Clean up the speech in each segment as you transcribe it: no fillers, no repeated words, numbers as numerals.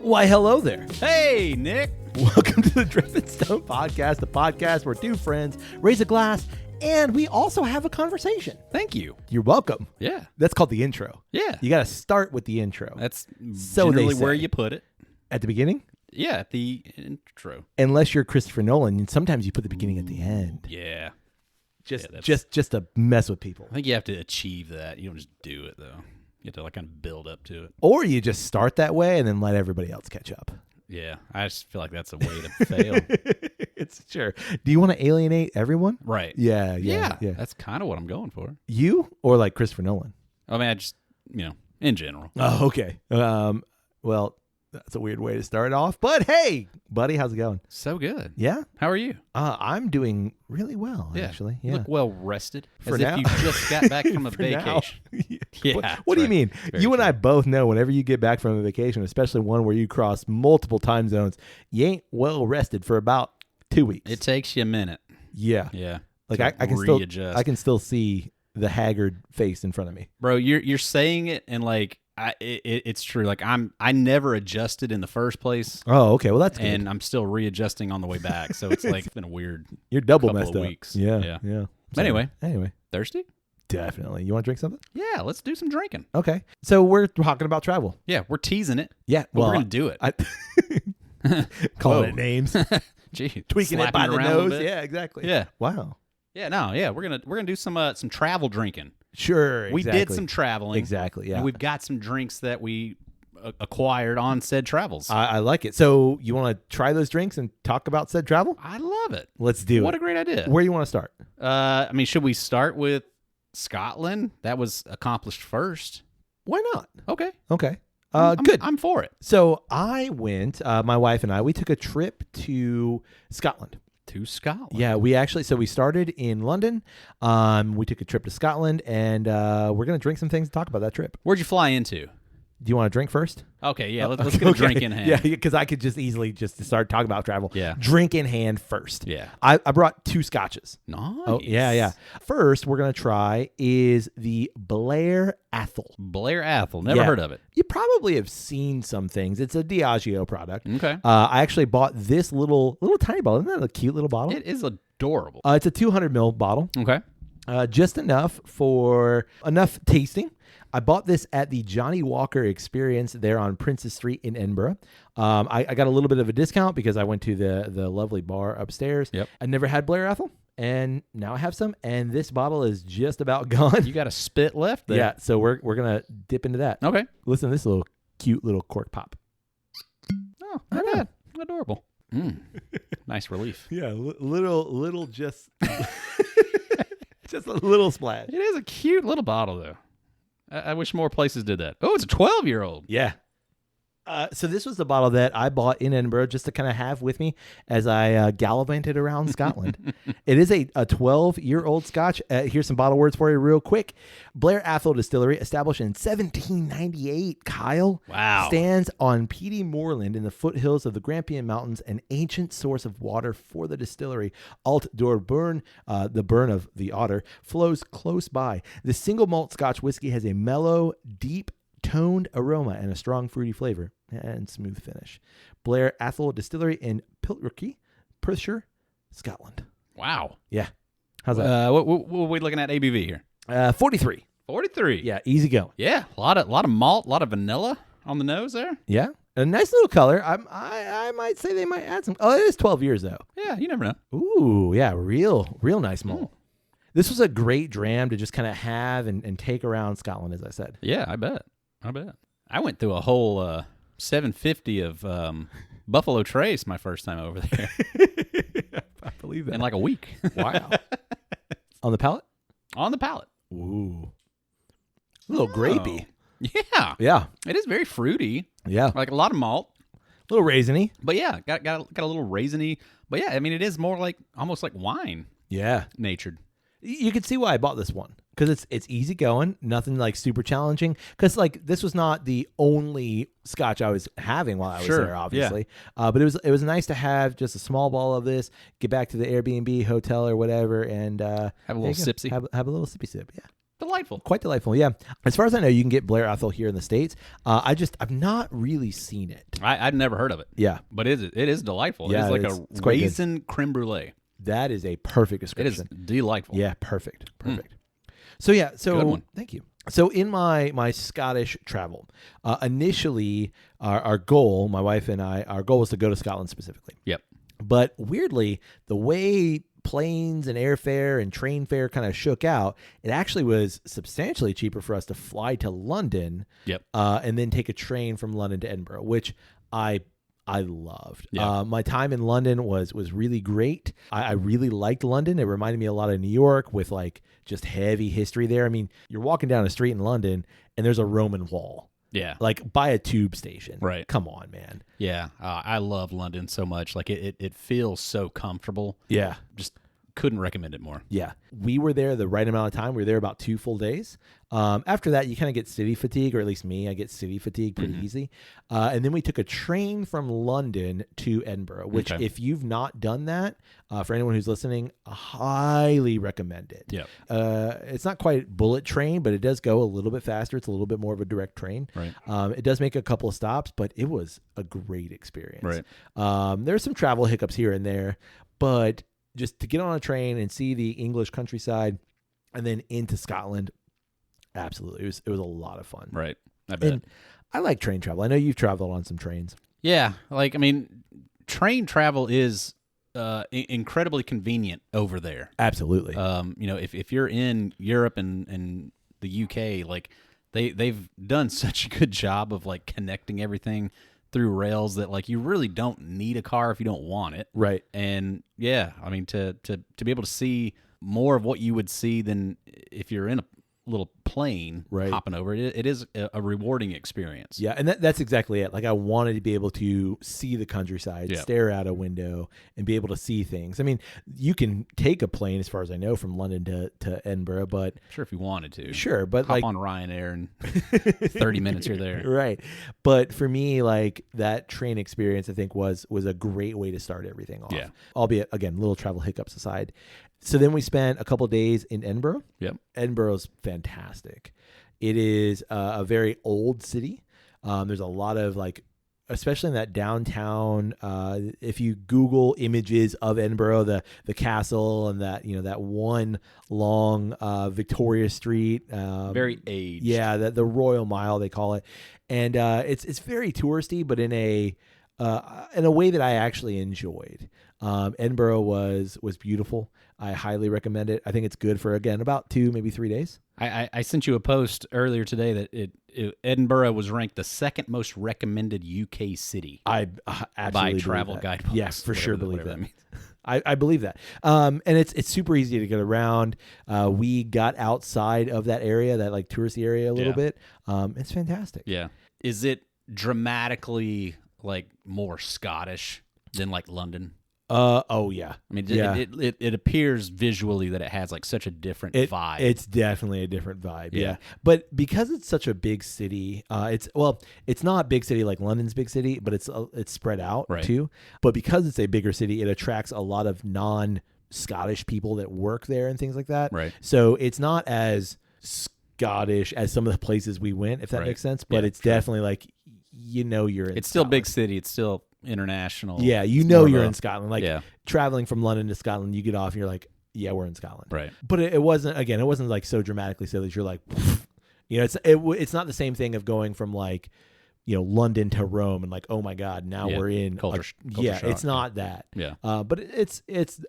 Why, hello there. Hey, Nick. Welcome to the Dripping Stone Podcast, the podcast where two friends raise a glass and we also have a conversation. Thank you. You're welcome. Yeah. That's called the intro. Yeah. You got to start with the intro. That's So generally they where say. you put it. At the beginning? Yeah, at the intro. Unless you're Christopher Nolan, and sometimes you put the beginning at the end. Yeah. Just Yeah, just to mess with people. I think you have to achieve that. You don't just do it, though. You have to kind of build up to it. Or you just start that way and then let everybody else catch up. Yeah. I just feel like that's a way to fail. It's sure. Do you want to alienate everyone? Right. Yeah. That's kind of what I'm going for. You or like Christopher Nolan? I mean, I just, in general. Oh, okay. Well, that's a weird way to start off. But hey, buddy, how's it going? So good. Yeah? How are you? I'm doing really well, actually. You Yeah. look well rested. For as now. if you just got back from a For now. vacation. Yeah. Yeah. What do you mean? Very You and true. I both know whenever you get back from a vacation, especially one where you cross multiple time zones, you ain't well rested for about 2 weeks. It takes you a minute. Yeah. Yeah. Like to I can readjust. I can still see the haggard face in front of me. Bro, you're saying it and like it's true. Like I never adjusted in the first place, Oh, okay. Well, that's good. and I'm still readjusting on the way back. So it's like it's been a weird You're double couple messed of up. weeks. Yeah. Yeah. So, Anyway. Thirsty? thirsty. Definitely. You want to drink something? Yeah, let's do some drinking. Okay. So we're talking about travel. Yeah, we're teasing it, Yeah. but Well, we're gonna do it. calling Whoa. it names, Gee, tweaking it slapping by the around a little nose. bit. Yeah, exactly. Yeah. Wow. Yeah. No. Yeah, we're gonna do some travel drinking. Sure. We exactly. did some traveling. Exactly. Yeah. And we've got some drinks that we acquired on said travels. I like it. So you want to try those drinks and talk about said travel? I love it. Let's do What it. a great idea. Where do you want to start? I mean, should we start with Scotland? That was accomplished first. Why not? Okay. Okay. I'm- Good. I'm for it. So I went, my wife and I, we took a trip to Scotland. To Scotland. Yeah, we started in London. We took a trip to Scotland, and we're going to drink some things and talk about that trip. Where'd you fly into? Do you want to drink first? Okay, yeah, let's get a drink in hand. Yeah, because I could just easily just start talking about travel. Yeah. Drink in hand first. Yeah. I brought 2 scotches. Nice. Oh, yeah. First, we're going to try is the Blair Athol. Blair Athol. Never Yeah. heard of it. You probably have seen some things. It's a Diageo product. Okay. I actually bought this little tiny bottle. Isn't that a cute little bottle? It is adorable. It's a 200 ml bottle. Okay. Just enough tasting. I bought this at the Johnny Walker Experience there on Princess Street in Edinburgh. I got a little bit of a discount because I went to the lovely bar upstairs. Yep. I never had Blair Athol, and now I have some, and this bottle is just about gone. You got a spit left there. Yeah, so we're gonna dip into that. Okay. Listen to this little cute little cork pop. Oh, not bad. Adorable. Nice relief. Yeah, little just just a little splash. It is a cute little bottle, though. I wish more places did that. Oh, it's a 12-year-old. Yeah. So this was the bottle that I bought in Edinburgh just to kind of have with me as I gallivanted around Scotland. It is a 12-year-old Scotch. Here's some bottle words for you real quick. Blair Athol Distillery, established in 1798. Kyle. Wow. Stands on peaty moorland in the foothills of the Grampian Mountains, an ancient source of water for the distillery. Alt door burn, the burn of the otter, flows close by. The single malt Scotch whiskey has a mellow, deep, toned aroma and a strong fruity flavor and smooth finish. Blair Athol Distillery in Piltreath, Perthshire, Scotland. Wow. Yeah. How's that? What are we looking at ABV here? 43. 43. Yeah, easy going. Yeah. A lot of malt, a lot of vanilla on the nose there. Yeah. A nice little color. I might say they might add some. Oh, it is 12 years though. Yeah, you never know. Ooh, yeah, real nice malt. This was a great dram to just kind of have and take around Scotland, as I said. Yeah, I bet. I went through a whole 750 of Buffalo Trace my first time over there I believe that. in like a week. Wow. On the palate? On the palate. Ooh. A little grapey. Yeah. Yeah. It is very fruity. Yeah. Like a lot of malt. A little raisiny. But yeah, got a little raisiny. But yeah, I mean, it is more like almost like wine Yeah. natured. You can see why I bought this one. Because it's easy going, nothing like super challenging. Because like this was not the only Scotch I was having while I was there, obviously. Yeah. But it was nice to have just a small bottle of this, get back to the Airbnb hotel or whatever, and have a little sipsy. Have a little sippy sip. Yeah. Delightful. Quite delightful, yeah. As far as I know, you can get Blair Athol here in the States. I've not really seen it. I've never heard of it. Yeah. But it is delightful. Yeah, it is like it's a quite good. raisin creme brulee. That is a perfect It description. is delightful. Yeah, perfect. So yeah, Good one. Thank you. So in my Scottish travel, initially our goal, my wife and I, our goal was to go to Scotland specifically. Yep. But weirdly, the way planes and airfare and train fare kind of shook out, it actually was substantially cheaper for us to fly to London. Yep. And then take a train from London to Edinburgh, which I loved. Yeah. My time in London was really great. I really liked London. It reminded me a lot of New York with like just heavy history there. I mean, you're walking down a street in London and there's a Roman wall. Yeah. Like by a tube station. Right. Come on, man. Yeah. I love London so much. Like it feels so comfortable. Yeah. Just couldn't recommend it more. Yeah. We were there the right amount of time. We were there about 2 full days. After that, you kind of get city fatigue, or at least me, I get city fatigue pretty easy. And then we took a train from London to Edinburgh, which if you've not done that, for anyone who's listening, I highly recommend it. Yeah. It's not quite bullet train, but it does go a little bit faster. It's a little bit more of a direct train. Right. It does make a couple of stops, but it was a great experience. Right. There's some travel hiccups here and there, but just to get on a train and see the English countryside and then into Scotland, absolutely. It was a lot of fun. Right. I bet. And I like train travel. I know you've traveled on some trains. Yeah. Like, I mean, train travel is incredibly convenient over there. Absolutely. If you're in Europe and the UK, like they've done such a good job of like connecting everything through rails that like you really don't need a car if you don't want it. Right. And yeah, I mean to be able to see more of what you would see than if you're in a little plane hopping over it is a rewarding experience. Yeah, and that's exactly it. Like I wanted to be able to see the countryside, stare out a window, and be able to see things. I mean, you can take a plane, as far as I know, from London to Edinburgh, but sure, if you wanted to. Sure, but hop on Ryanair and 30 minutes you're there. Right. But for me, like that train experience, I think was a great way to start everything off. Yeah. Albeit, again, little travel hiccups aside. So then we spent a couple days in Edinburgh. Yep. Edinburgh's fantastic. It is a very old city. There's a lot of like, especially in that downtown. If you Google images of Edinburgh, the castle and that one long Victoria Street, very aged. Yeah, the Royal Mile they call it, and it's very touristy, but in a way that I actually enjoyed. Edinburgh was beautiful. I highly recommend it. I think it's good for, again, about 2, maybe 3 days. I sent you a post earlier today that Edinburgh was ranked the second most recommended UK city. I absolutely by travel that. guidebooks. Yeah, for sure believe that. Means. I believe that. And it's super easy to get around. We got outside of that area, that like touristy area a little bit. It's fantastic. Yeah. Is it dramatically like more Scottish than like London? Oh yeah. I mean, it appears visually that it has like such a different vibe. It's definitely a different vibe. Yeah. But because it's such a big city, it's not a big city like London's big city, but it's spread out too. But because it's a bigger city, it attracts a lot of non-Scottish people that work there and things like that. Right. So it's not as Scottish as some of the places we went, if that makes sense. But it's definitely like, you're in It's still Scotland. big city. It's still international. Yeah, you're in Scotland. Like traveling from London to Scotland, you get off and you're like, yeah, we're in Scotland. Right. But it wasn't like so dramatically so that you're like, it's not the same thing of going from like, London to Rome and like, oh my God, now we're in culture shock. It's not that. Yeah. But it's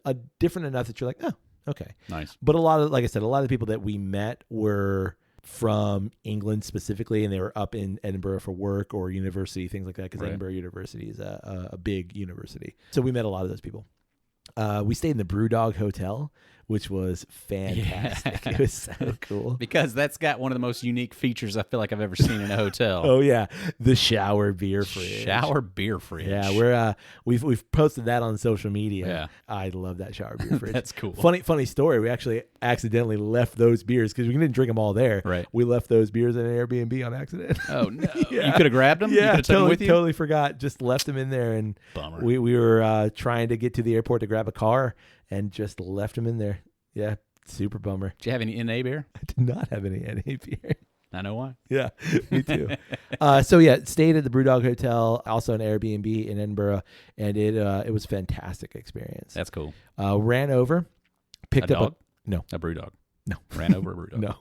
a different enough that you're like, oh, okay. Nice. But like I said, a lot of the people that we met were from England specifically, and they were up in Edinburgh for work or university, things like that, because Edinburgh University is a big university. So we met a lot of those people. We stayed in the Brewdog Hotel, which was fantastic. Yeah. It was so cool. Because that's got one of the most unique features I feel like I've ever seen in a hotel. Oh yeah, the shower beer fridge. Shower beer fridge. Yeah, we've posted that on social media. Yeah, I love that shower beer fridge. That's cool. Funny story. We actually accidentally left those beers because we didn't drink them all there. Right. We left those beers in an Airbnb on accident. Oh no! You could have grabbed them. Yeah, you took them with you? Totally forgot. Just left them in there, and bummer. We were trying to get to the airport to grab a car and just left them in there. Yeah. Super bummer. Did you have any NA beer? I did not have any NA beer. I know why. Yeah, me too. So yeah, stayed at the Brewdog Hotel, also an Airbnb in Edinburgh, and it was a fantastic experience. That's cool. Ran over, picked up a Brewdog. No, ran over a Brewdog. No,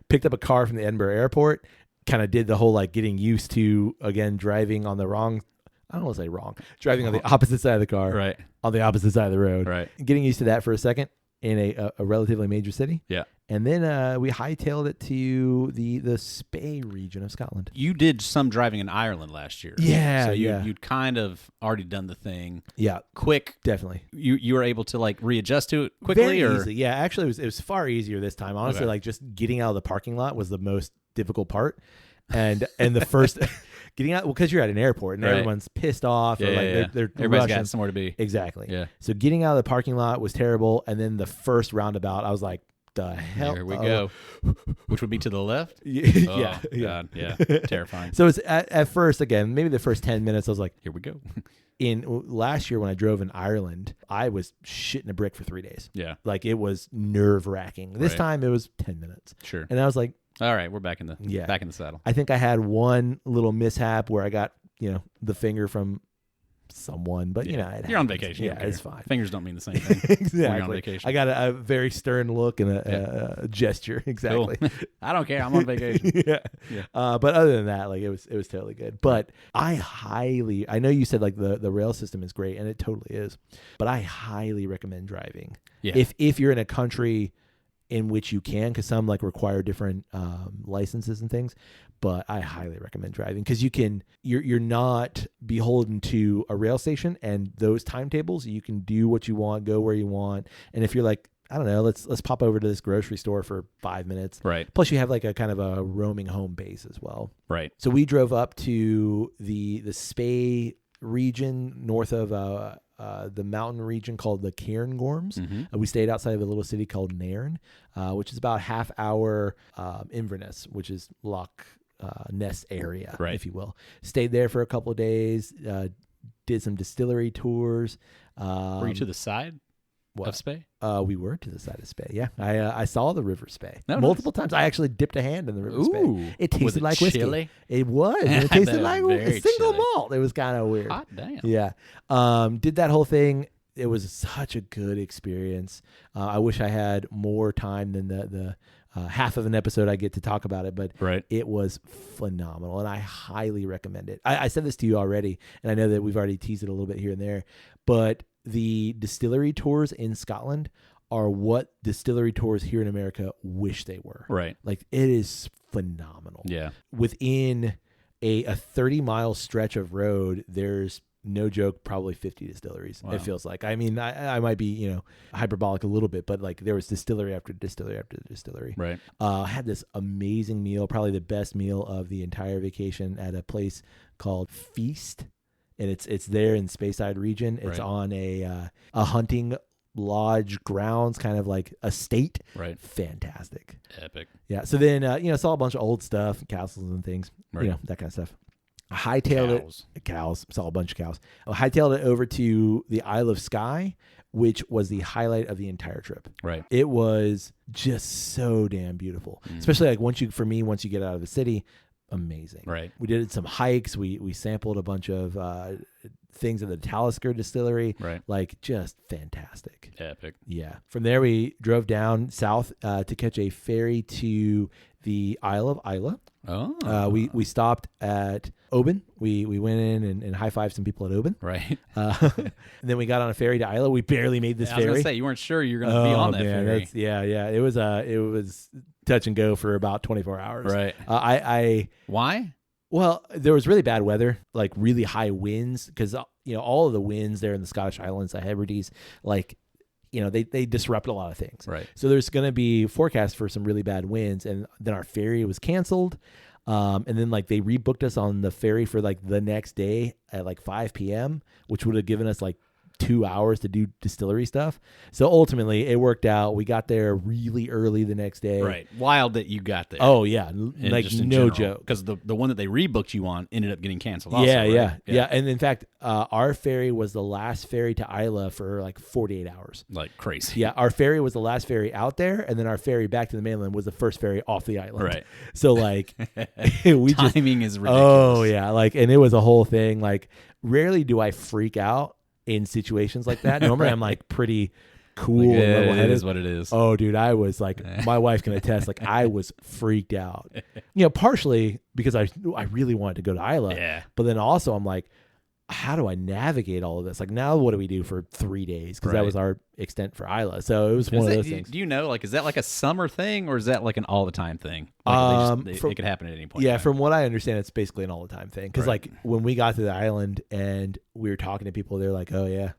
picked up a car from the Edinburgh airport. Kind of did the whole like getting used to again driving on the wrong. I don't want to say wrong. Driving on the opposite side of the car. Right. On the opposite side of the road. Right. Getting used to that for a second in a relatively major city. Yeah. And then we hightailed it to the Spey region of Scotland. You did some driving in Ireland last year. Yeah. So yeah. you'd kind of already done the thing. Yeah. Quick. Definitely. You were able to like readjust to it quickly? Very easily. Yeah. Actually, it was far easier this time. Honestly, like just getting out of the parking lot was the most difficult part. And the first getting out, well, because you're at an airport and everyone's pissed off. Yeah, or like they're everybody's rushing. got somewhere to be. Exactly. Yeah. So getting out of the parking lot was terrible. And then the first roundabout, I was like, the hell? Here we go. Which would be to the left? Yeah. Oh, God. Yeah. Terrifying. So it's at first, again, maybe the first 10 minutes, I was like, here we go. In last year when I drove in Ireland, I was shitting a brick for 3 days. Yeah. Like it was nerve wracking. This time it was 10 minutes. Sure. And I was like, all right, we're back in the saddle. I think I had one little mishap where I got, the finger from someone, but you're on vacation. Yeah, it's fine. Fingers don't mean the same thing. Exactly. When you're on vacation. I got a very stern look and a gesture. Exactly. Cool. I don't care. I'm on vacation. Yeah. But other than that, like it was totally good. But I know you said like the rail system is great, and it totally is, but I highly recommend driving. Yeah. If you're in a country in which you can, because some like require different licenses and things, but I highly recommend driving because you're not beholden to a rail station and those timetables. You can do what you want, go where you want, and if you're like, I don't know, let's pop over to this grocery store for 5 minutes. Right. Plus you have like a kind of a roaming home base as well. Right. So we drove up to the Spey region north of the mountain region called the Cairngorms. Mm-hmm. We stayed outside of a little city called Nairn, which is about half hour Inverness, which is Loch Ness area, right, if you will. Stayed there for a couple of days, did some distillery tours. Were you to the side of Spey? We were to the side of Spey, yeah. I saw the River Spey multiple times. I actually dipped a hand in the River Spey. It tasted like whiskey. Chili? It was. It tasted like a single malt. It was kind of weird. Hot damn. Yeah. Did that whole thing. It was such a good experience. I wish I had more time than the half of an episode I get to talk about it, but it was phenomenal, and I highly recommend it. I said this to you already, and I know that we've already teased it a little bit here and there, but the distillery tours in Scotland are what distillery tours here in America wish they were. Right. Like, it is phenomenal. Yeah. Within a 30-mile stretch of road, there's, no joke, probably 50 distilleries. Wow. It feels like. I mean, I might be, hyperbolic a little bit, but like there was distillery after distillery after distillery. Right. I had this amazing meal, probably the best meal of the entire vacation, at a place called Feast, and it's there in Speyside region. It's on a hunting lodge grounds, kind of like estate. Right. Fantastic. Epic. Yeah. So then saw a bunch of old stuff, castles and things. Right. That kind of stuff. Hightailed cows. Saw a bunch of cows. I hightailed it over to the Isle of Skye, which was the highlight of the entire trip. Right. It was just so damn beautiful, especially like once you get out of the city. Amazing. Right. We did some hikes. We sampled a bunch of things at the Talisker distillery. Right. Like, just fantastic. Epic. Yeah. From there, we drove down south to catch a ferry to the Isle of Islay. Oh. We stopped at Oban. We went in and high-fived some people at Oban. Right. And then we got on a ferry to Islay. We barely made this ferry. I was going to say, you weren't sure you were going to be on that ferry. Yeah. It was touch and go for about 24 hours. Right. Why? Well, there was really bad weather, like really high winds, because all of the winds there in the Scottish Islands, the Hebrides, like, they disrupt a lot of things. Right. So there's going to be forecast for some really bad winds, and then our ferry was canceled. And then like they rebooked us on the ferry for like the next day at like 5 p.m., which would have given us like 2 hours to do distillery stuff. So ultimately, it worked out. We got there really early the next day. Right. Wild that you got there. Oh yeah, And like just in no general. joke. Because the one that they rebooked you on ended up getting canceled. Also, Yeah, right? yeah. And in fact, our ferry was the last ferry to Isla for like 48 hours. Like crazy. Yeah, our ferry was the last ferry out there, and then our ferry back to the mainland was the first ferry off the island. Right. So like, we just Timing is ridiculous. oh yeah, like, and it was a whole thing. Like, rarely do I freak out in situations like that. Normally, I'm like pretty cool and level-headed. It is what it is. Oh, dude, I was like, my wife can attest. Like, I was freaked out. Partially because I really wanted to go to Isla. Yeah. But then also, I'm like, how do I navigate all of this? Like, now what do we do for 3 days? Because that was our extent for Isla. So it was one of those things. Do you know, like, is that like a summer thing or is that like an all the time thing? Like it could happen at any point. Yeah, from what I understand, it's basically an all the time thing. Because like when we got to the island and we were talking to people, they're like, "Oh yeah,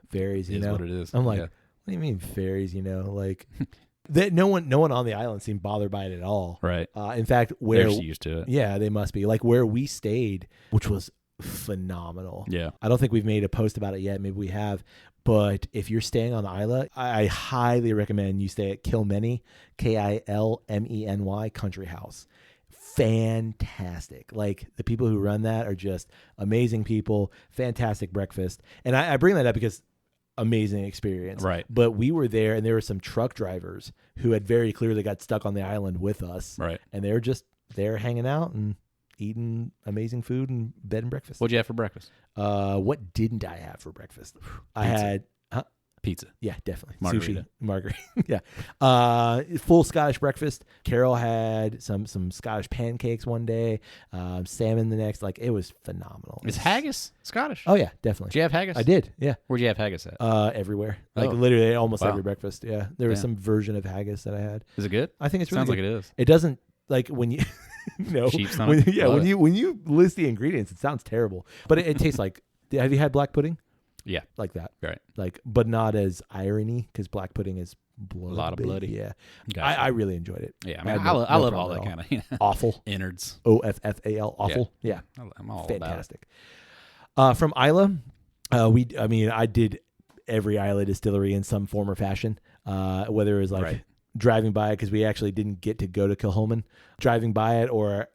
ferries." You know what it is. I'm like, "What do you mean ferries?" Like. That no one on the island seemed bothered by it at all. Right. In fact, where they're just used to it. Yeah, they must be. Like where we stayed, which was phenomenal. Yeah. I don't think we've made a post about it yet. Maybe we have. But if you're staying on Isla, I highly recommend you stay at Kilmeny, Kilmeny Country House. Fantastic. Like the people who run that are just amazing people. Fantastic breakfast. And I bring that up because amazing experience. Right. But we were there and there were some truck drivers who had very clearly got stuck on the island with us. Right. And they were just there hanging out and eating amazing food and bed and breakfast. What'd you have for breakfast? What didn't I have for breakfast? I Pizza. had Pizza. yeah, definitely. Margarita. Sushi. Margarita. Yeah. Full Scottish breakfast. Carol had some Scottish pancakes one day, salmon the next. Like, it was phenomenal. Is haggis Scottish? Oh, yeah, definitely. Did you have haggis? I did, yeah. Where'd you have haggis at? Everywhere. Like, Oh. literally almost Wow. every breakfast, yeah. There was Yeah. some version of haggis that I had. Is it good? I think it's really Sounds good. like it is. It doesn't, like, when you... No. Sheep's stomach? Love when you list the ingredients, it sounds terrible. But it tastes like... Have you had black pudding? Yeah. Like that. Right. Like, but not as irony, because black pudding is bloody. A lot of bloody. Yeah. Gotcha. I really enjoyed it. Yeah. I had mean, no I love all problem that at kind of Awful. innards. OFFAL. Awful. Yeah. I'm all Fantastic. From Isla, I did every Isla distillery in some form or fashion, whether it was like driving by it, because we actually didn't get to go to Kilholman, driving by it, or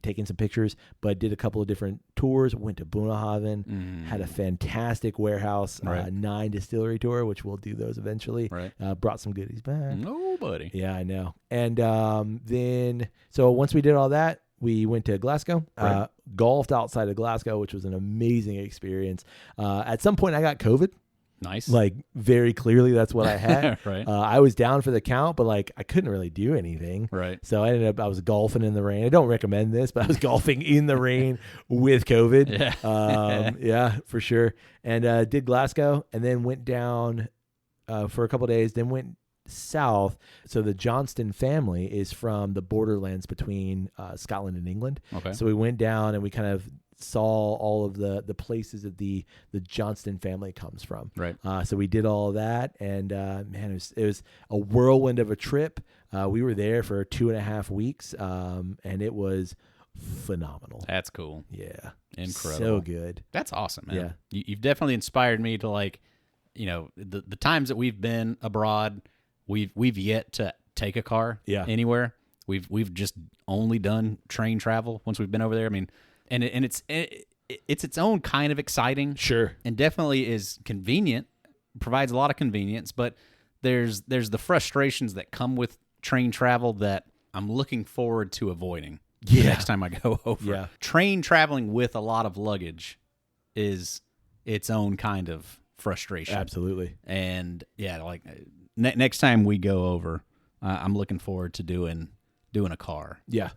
taking some pictures, but did a couple of different tours. Went to Bunnahabhain, had a fantastic warehouse 9 distillery tour, which we'll do those eventually. Right. Brought some goodies back. Nobody. Yeah, I know. And then, so once we did all that, we went to Glasgow, golfed outside of Glasgow, which was an amazing experience. At some point, I got COVID. Nice. Like, very clearly, that's what I had. Right. I was down for the count, but like, I couldn't really do anything. Right. So I was golfing in the rain. I don't recommend this, but I was golfing in the rain with COVID. Yeah. Yeah, for sure. And did Glasgow, and then went down for a couple of days, then went south. So the Johnston family is from the borderlands between Scotland and England. Okay. So we went down and we kind of saw all of the places that the Johnston family comes from. Right. So we did all of that, and man, it was a whirlwind of a trip. We were there for 2.5 weeks, and it was phenomenal. That's cool. Yeah. Incredible. So good. That's awesome, man. Yeah. You've definitely inspired me to, like, the times that we've been abroad, we've yet to take a car anywhere. We've just only done train travel once we've been over there. I mean, and it's its own kind of exciting. Sure. And definitely is convenient, provides a lot of convenience, but there's the frustrations that come with train travel that I'm looking forward to avoiding the next time I go over. Yeah. Train traveling with a lot of luggage is its own kind of frustration. Absolutely. And yeah, like next time we go over, I'm looking forward to doing a car. Yeah.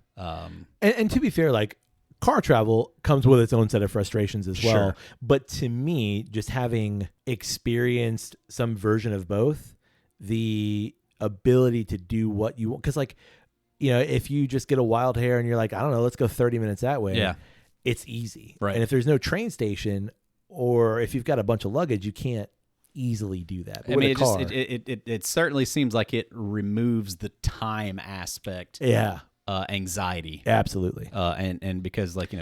And to be fair, like, car travel comes with its own set of frustrations as well. Sure. But to me, just having experienced some version of both, the ability to do what you want, because, like, if you just get a wild hair and you're like, I don't know, let's go 30 minutes that way. Yeah. It's easy. Right. And if there's no train station, or if you've got a bunch of luggage, you can't easily do that. But I mean, it certainly seems like it removes the time aspect. Yeah. Anxiety. Absolutely. And because, like,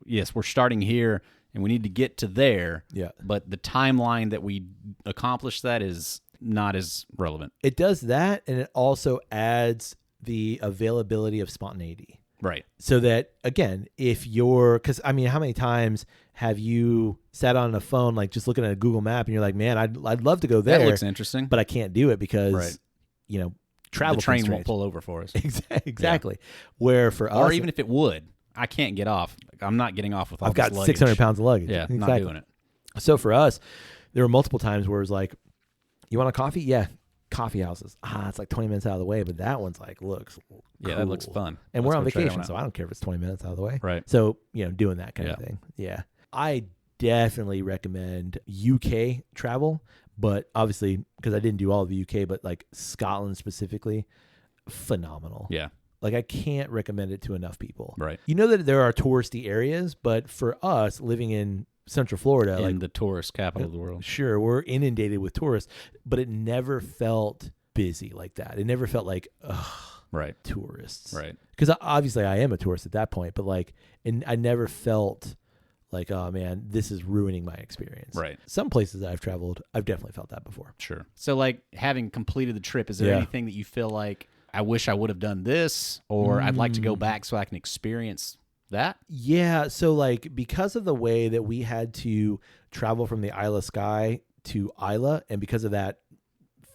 yes, we're starting here and we need to get to there. Yeah. But the timeline that we accomplish that is not as relevant. It does that, and it also adds the availability of spontaneity. Right. So that, again, if you're, because I mean, how many times have you sat on a phone, like just looking at a Google map and you're like, man, I'd love to go there. That looks interesting. But I can't do it because, you know, travel the train constraints. won't pull over for us. Exactly. Yeah. Where for us. Or even if it would, I can't get off. I'm not getting off with all I've this got luggage. 600 pounds of luggage. Yeah, exactly. not doing it. So for us, there were multiple times where it was like, you want a coffee? Yeah. Coffee houses. It's like 20 minutes out of the way, but that one's like, looks cool. Yeah, that looks fun. And we're on vacation, so I don't care if it's 20 minutes out of the way. Right. So, you know, doing that kind of thing. Yeah. I definitely recommend UK travel, but obviously, because I didn't do all of the UK, but like Scotland specifically, phenomenal. Yeah. Like, I can't recommend it to enough people. Right. You know that there are touristy areas, but for us living in Central Florida, in like the tourist capital of the world. Sure, we're inundated with tourists, but it never felt busy like that. It never felt like, right, tourists. Right. Because obviously I am a tourist at that point, but like, I never felt like, oh man, this is ruining my experience. Right. Some places that I've traveled, I've definitely felt that before. Sure. So like, having completed the trip, is there anything that you feel like, I wish I would have done this, or I'd like to go back so I can experience that? Yeah. So like, because of the way that we had to travel from the Isle of Skye to Isla, and because of that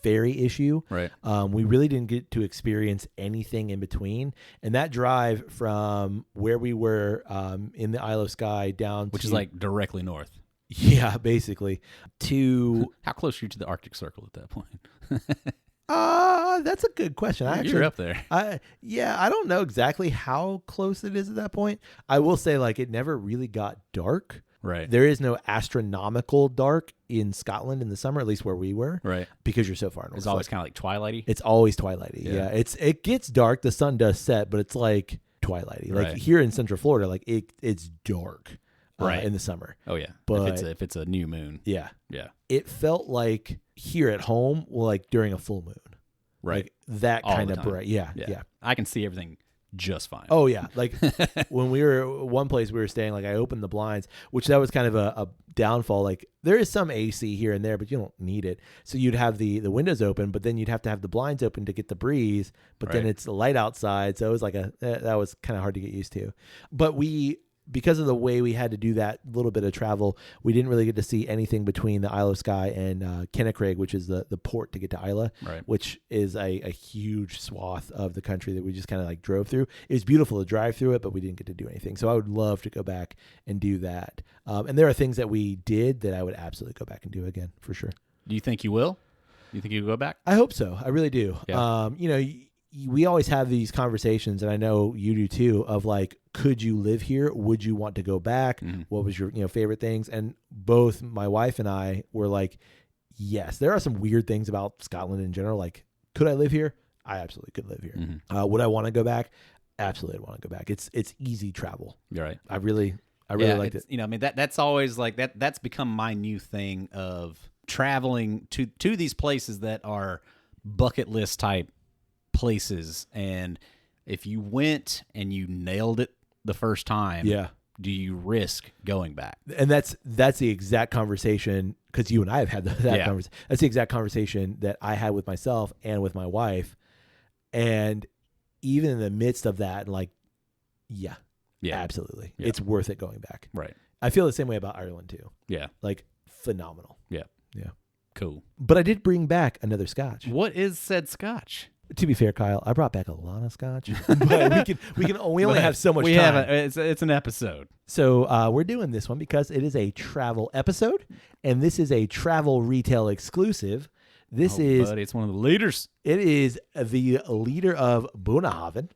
ferry issue, right, we really didn't get to experience anything in between. And that drive from where we were in the Isle of Skye down which is like directly north. Yeah, basically. To how close are you to the Arctic Circle at that point? That's a good question. You're up there. I don't know exactly how close it is at that point. I will say, like, it never really got dark. Right. There is no astronomical dark in Scotland in the summer, at least where we were. Right. Because you're so far north. It's always kind of like twilighty. It's always twilighty. Yeah. It gets dark. The sun does set, but it's like twilighty. Like here in Central Florida, like it's dark. Right. In the summer. Oh yeah. But if it's a new moon. Yeah. Yeah. It felt like here at home, like during a full moon. Right. Like that all kind of bright. Yeah. I can see everything just fine. Oh yeah. Like when we were one place we were staying, like I opened the blinds, which that was kind of a downfall. Like there is some AC here and there, but you don't need it. So you'd have the windows open, but then you'd have to have the blinds open to get the breeze, but then it's light outside. So it was like that was kind of hard to get used to. But because of the way we had to do that little bit of travel, we didn't really get to see anything between the Isle of Skye and Kennecraig, which is the port to get to Isla, which is a huge swath of the country that we just kind of like drove through. It was beautiful to drive through it, but we didn't get to do anything. So I would love to go back and do that. And there are things that we did that I would absolutely go back and do again, for sure. Do you think you will? Do you think you'll go back? I hope so. I really do. Yeah. We always have these conversations, and I know you do too, of like, could you live here? Would you want to go back? Mm-hmm. What was your favorite things? And both my wife and I were like, yes. There are some weird things about Scotland in general. Like, could I live here? I absolutely could live here. Mm-hmm. Would I want to go back? Absolutely, I'd want to go back. It's easy travel. You're right. I really liked it. That's always like that. That's become my new thing of traveling to these places that are bucket list type places, and if you went and you nailed it the first time, do you risk going back? And that's the exact conversation, because you and I have had that conversation. That's the exact conversation that I had with myself and with my wife, and even in the midst of that, like, absolutely, it's worth it going back. Right. I feel the same way about Ireland too. Yeah, like phenomenal. Yeah. Cool. But I did bring back another scotch. What is said scotch? To be fair, Kyle, I brought back a lot of scotch, but we only have so much time. It's an episode. So we're doing this one because it is a travel episode, and this is a travel retail exclusive. Buddy, it's one of the leaders. It is the leader of Bunnahabhain.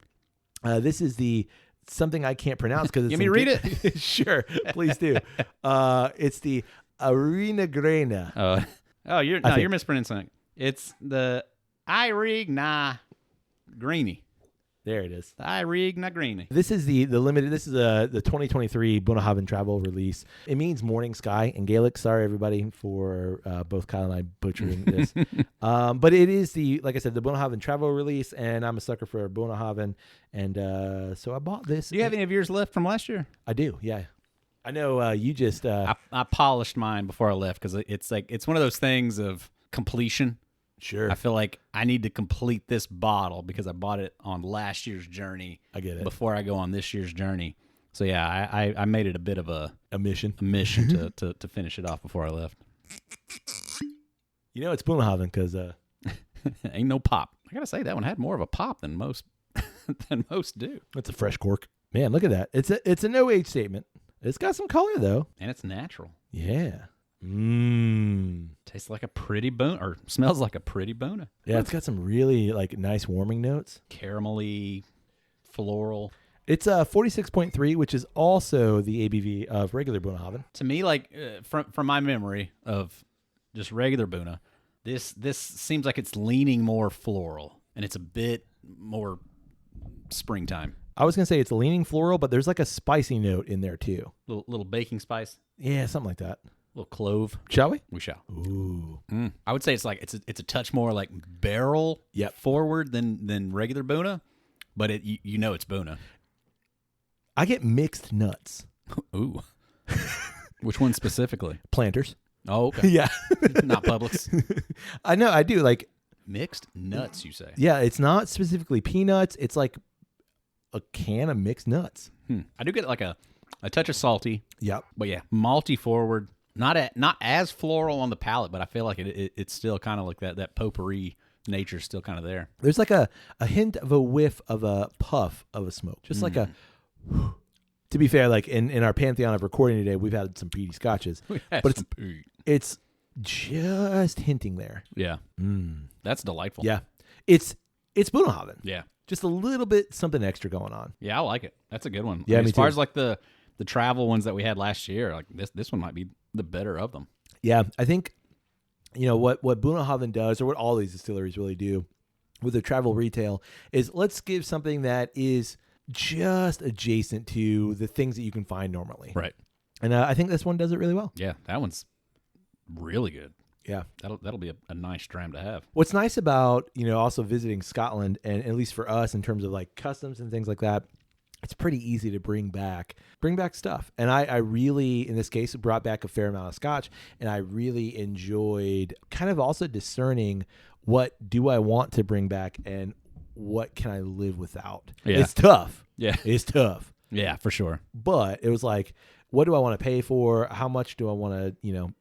This is something I can't pronounce because it's. Let me read it. Sure, please do. It's the Erich Na Greine. You're mispronouncing it. It's the Erich Na Greine. There it is. The Erich Na Greine. This is the limited. This is the 2023 Bunnahabhain travel release. It means morning sky in Gaelic. Sorry everybody for both Kyle and I butchering this. But it is like I said, the Bunnahabhain travel release, and I'm a sucker for Bunnahabhain, and so I bought this. Do you have any of yours left from last year? I do. Yeah. I know you just I polished mine before I left because it's one of those things of completion. Sure. I feel like I need to complete this bottle because I bought it on last year's journey. I get it. Before I go on this year's journey. So yeah, I made it a bit of a mission. A mission to finish it off before I left. You know it's Bunnahabhain because ain't no pop. I gotta say that one had more of a pop than most do. It's a fresh cork. Man, look at that. It's a no age statement. It's got some color though, and it's natural. Yeah. Tastes like a pretty Bunna, or smells like a pretty Bunna. Yeah, it's got some really like nice warming notes. Caramelly, floral. It's 46.3, which is also the ABV of regular Bunnahabhain. To me, like from my memory of just regular Bunna, this seems like it's leaning more floral, and it's a bit more springtime. I was gonna say it's leaning floral, but there's like a spicy note in there too. Little baking spice. Yeah, something like that. Little clove. Shall we? We shall. Ooh. I would say it's like it's a touch more like barrel forward than regular Bunna, but you know it's Bunna. I get mixed nuts. Ooh. Which one specifically? Planters. Oh, okay. Yeah. Not Publix. I know, I do. Like mixed nuts, you say? Yeah, it's not specifically peanuts. It's like a can of mixed nuts. I do get like a touch of salty. Yep. But yeah, malty forward. Not as floral on the palate, but I feel like it's still kind of like that potpourri nature is still kind of there. There's like a hint of a whiff of a puff of a smoke. Just like a... To be fair, like in our pantheon of recording today, we've had some peaty scotches. But it's just hinting there. Yeah. That's delightful. Yeah. It's Bunnahabhain. Yeah. Just a little bit something extra going on. Yeah, I like it. That's a good one. Yeah, as far as like the travel ones that we had last year, like this one might be the better of them. Yeah, I think what Bunnahabhain does, or what all these distilleries really do with their travel retail, is let's give something that is just adjacent to the things that you can find normally. Right. And I think this one does it really well. Yeah, that one's really good. Yeah. That'll be a nice dram to have. What's nice about, also visiting Scotland, and at least for us in terms of like customs and things like that, it's pretty easy to bring back stuff. And I really, in this case, brought back a fair amount of scotch, and I really enjoyed kind of also discerning what do I want to bring back and what can I live without. Yeah. It's tough. Yeah. It's tough. Yeah, for sure. But it was like, what do I want to pay for? How much do I want to,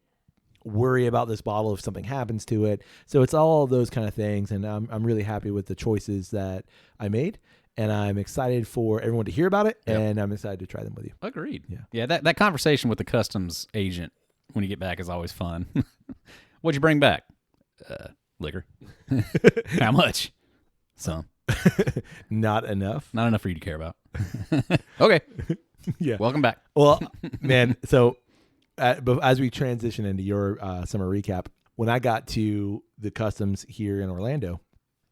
worry about this bottle if something happens to it? So it's all those kind of things. And I'm really happy with the choices that I made. And I'm excited for everyone to hear about it. Yep. And I'm excited to try them with you. Agreed. Yeah. Yeah, that conversation with the customs agent when you get back is always fun. What'd you bring back? Liquor. How much? Some. Not enough. Not enough for you to care about. Okay. Yeah. Welcome back. Well, man, so but as we transition into your summer recap, when I got to the customs here in Orlando,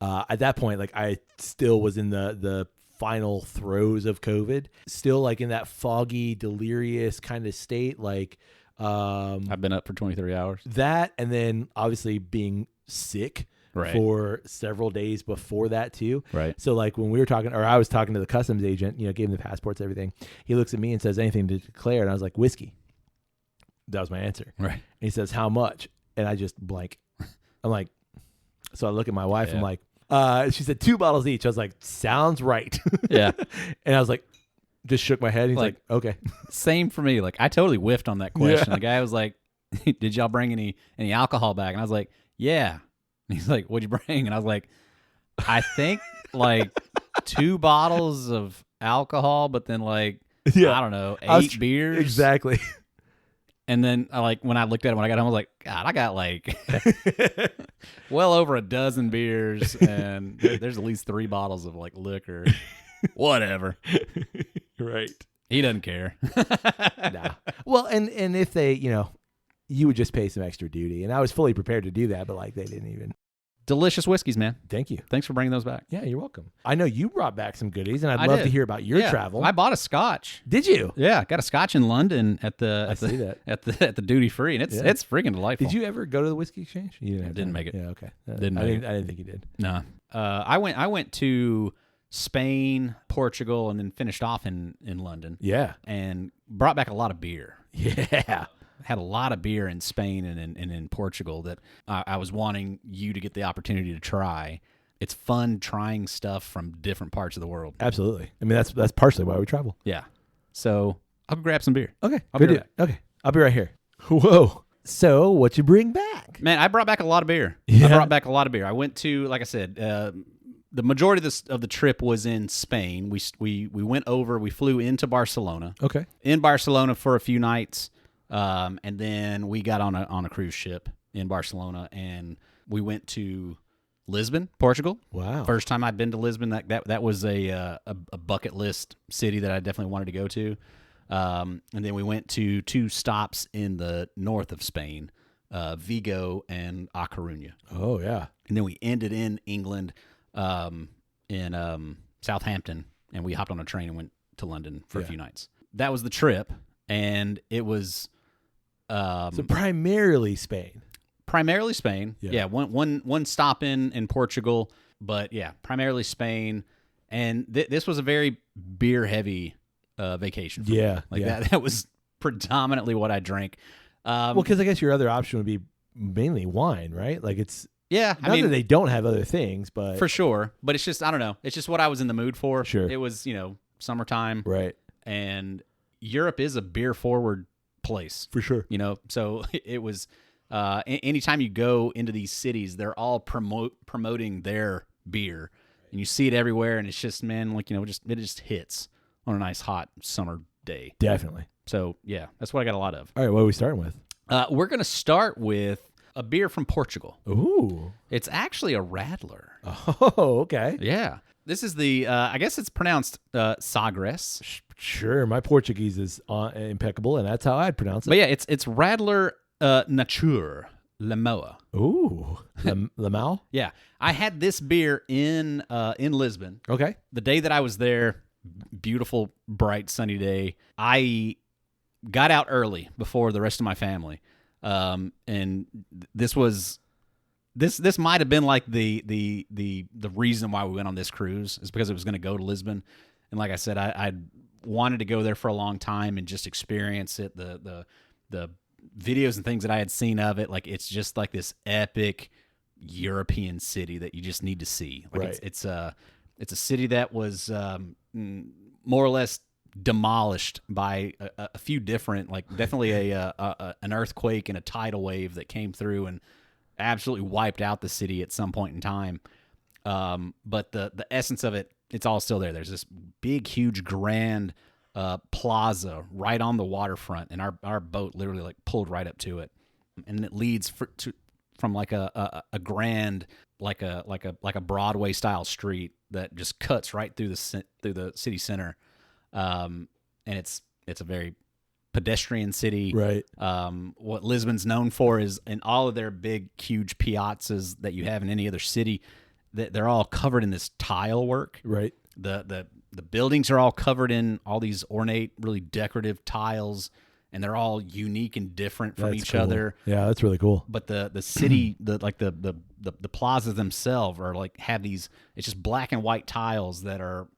at that point, like I still was in the final throes of COVID, still like in that foggy, delirious kind of state. Like, I've been up for 23 hours. That, and then obviously being sick. Right. For several days before that too. Right. So like when we were talking, or I was talking to the customs agent, gave him the passports, everything. He looks at me and says, anything to declare? And I was like, whiskey. That was my answer. Right. And he says, how much? And I just blank. I'm like, so I look at my wife. Yeah. I'm like, she said 2 bottles each. I was like, sounds right. Yeah. And I was like, just shook my head. He's like, okay. Same for me. Like I totally whiffed on that question. Yeah. The guy was like, did y'all bring any alcohol back? And I was like, yeah. And he's like, what'd you bring? And I was like, I think like 2 bottles of alcohol, but then like, yeah. I don't know, 8 beers. Exactly. And then when I looked at it when I got home, I was like, God, I got like well over a dozen beers, and there's at least 3 bottles of like liquor. Whatever. Right. He doesn't care. Nah. Well, and if they, you would just pay some extra duty. And I was fully prepared to do that, but like they didn't even. Delicious whiskeys, man. Thank you. Thanks for bringing those back. Yeah, you're welcome. I know you brought back some goodies, and I'd love to hear about your travel. I bought a scotch. Did you? Yeah, got a scotch in London at the duty free, and it's freaking delightful. Did you ever go to the whiskey exchange? You didn't make it. Yeah, okay. I didn't think you did. did. No. I went to Spain, Portugal, and then finished off in London. Yeah. And brought back a lot of beer. Yeah. Had a lot of beer in Spain and in Portugal that I was wanting you to get the opportunity to try. It's fun trying stuff from different parts of the world. Absolutely. I mean, that's partially why we travel. Yeah. So I'll go grab some beer. Okay. I'll be right back. Okay. I'll be right here. Whoa. So what you bring back? Man, I brought back a lot of beer. Yeah. I brought back a lot of beer. I went to, like I said, the majority of the trip was in Spain. We went over. We flew into Barcelona. Okay. In Barcelona for a few nights, and then we got on a cruise ship in Barcelona, and we went to Lisbon, Portugal. Wow. First time I'd been to Lisbon. That was a bucket list city that I definitely wanted to go to. And then we went to 2 stops in the north of Spain, Vigo and A Coruña. Oh, yeah. And then we ended in England, in Southampton, and we hopped on a train and went to London for a few nights. That was the trip, and it was So primarily Spain. Primarily Spain. Yeah, one stop in Portugal, but yeah, primarily Spain. And this was a very beer-heavy vacation for me. Like that was predominantly what I drank. Well, because I guess your other option would be mainly wine, right? Like it's not that they don't have other things, but for sure. But it's just I don't know. It's just what I was in the mood for. Sure. It was summertime, right? And Europe is a beer-forward place For sure. So it was. Anytime you go into these cities, they're all promoting their beer, and you see it everywhere. And it's just it just hits on a nice hot summer day. Definitely. So, yeah, that's what I got a lot of. All right, what are we starting with? We're going to start with a beer from Portugal. Ooh. It's actually a Radler. Oh, okay. Yeah. This is the, I guess it's pronounced Sagrés. Sure, my Portuguese is impeccable, and that's how I'd pronounce it. But yeah, it's Radler Nature Lamoa. Ooh. Lamau? Yeah. I had this beer in Lisbon. Okay. The day that I was there, beautiful, bright, sunny day. I got out early before the rest of my family, and this might have been like the reason why we went on this cruise is because it was going to go to Lisbon, and like I said, I wanted to go there for a long time and just experience it. The videos and things that I had seen of it, like it's just like this epic European city that you just need to see. Like right. It's a city that was more or less demolished by a few different, like definitely an earthquake and a tidal wave that came through and absolutely wiped out the city at some point in time. But the essence of it, it's all still there. There's this big, huge, grand plaza right on the waterfront, and our boat literally like pulled right up to it, and it leads from like a grand like a Broadway style street that just cuts right through the city center, and it's a very pedestrian city. Right. What Lisbon's known for is in all of their big, huge piazzas that you have in any other city, that they're all covered in this tile work. Right. The buildings are all covered in all these ornate, really decorative tiles, and they're all unique and different from each other. Yeah, that's really cool. But the city, the plazas themselves are like have these. It's just black and white tiles that are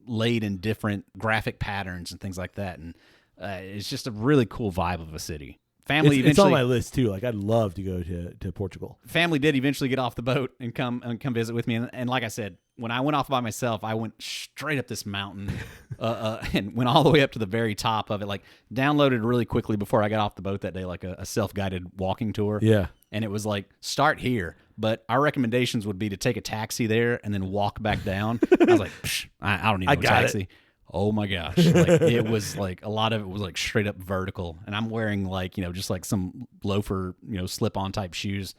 laid in different graphic patterns and things like that, and it's just a really cool vibe of a city. Family it's on my list too. Like I'd love to go to Portugal. Family did eventually get off the boat and come visit with me, and like I said, when I went off by myself, I went straight up this mountain and went all the way up to the very top of it. Like downloaded really quickly before I got off the boat that day, like a self-guided walking tour. Yeah, and it was like start here, but our recommendations would be to take a taxi there and then walk back down. I was like, I don't need no taxi. Oh my gosh. Like it was like a lot of it was like straight up vertical, and I'm wearing like, just like some loafer, slip on type shoes.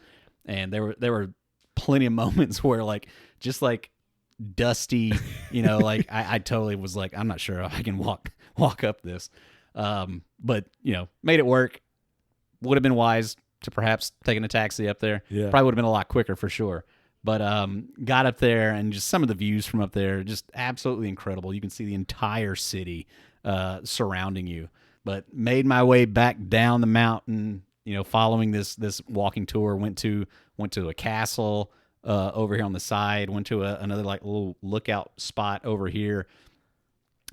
And there were plenty of moments where like, just like dusty, like I totally was like, I'm not sure if I can walk up this. But made it work. Would have been wise to perhaps taking a taxi up there. Yeah. Probably would have been a lot quicker for sure. But got up there, and just some of the views from up there, just absolutely incredible. You can see the entire city surrounding you. But made my way back down the mountain, following this walking tour. Went to a castle, over here on the side. Went to another like little lookout spot over here,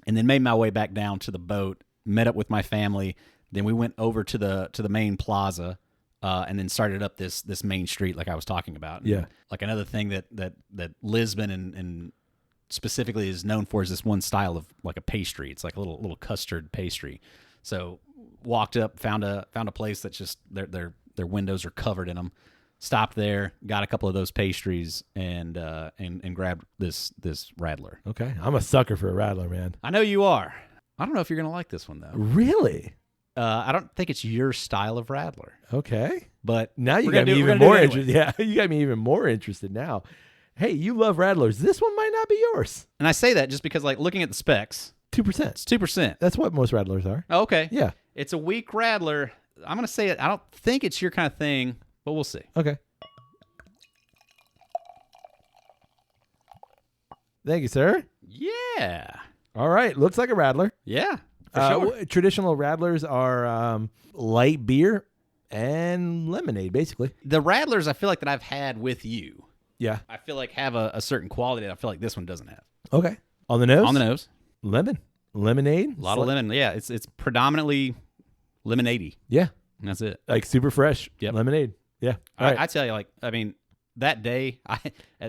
and then made my way back down to the boat. Met up with my family. Then we went over to the main plaza, and then started up this main street like I was talking about. Yeah. And like another thing that Lisbon and specifically is known for is this one style of like a pastry. It's like a little custard pastry. So walked up, found a place that's just their windows are covered in them. Stopped there, got a couple of those pastries, and grabbed this Radler. Okay. I'm a sucker for a Radler, man. I know you are. I don't know if you're gonna like this one though. Really? I don't think it's your style of Radler. Okay. But now you got me even more interested. Yeah, you got me even more interested now. Hey, you love Radlers. This one might not be yours. And I say that just because, like, looking at the specs, 2%. it's 2%. That's what most Radlers are. Oh, okay. Yeah. It's a weak Radler. I'm gonna say it. I don't think it's your kind of thing, but we'll see. Okay. Thank you, sir. Yeah. All right. Looks like a Radler. Yeah. For sure. Traditional Radlers are light beer and lemonade, basically. The Radlers, I feel like that I've had with you. Yeah. I feel like have a certain quality that I feel like this one doesn't have. Okay. On the nose? On the nose. Lemonade. A lot of lemon. Yeah. It's predominantly lemonade-y. Yeah. And that's it. Like super fresh. Yep. Lemonade. Yeah. All right. I tell you, like, I mean, that day,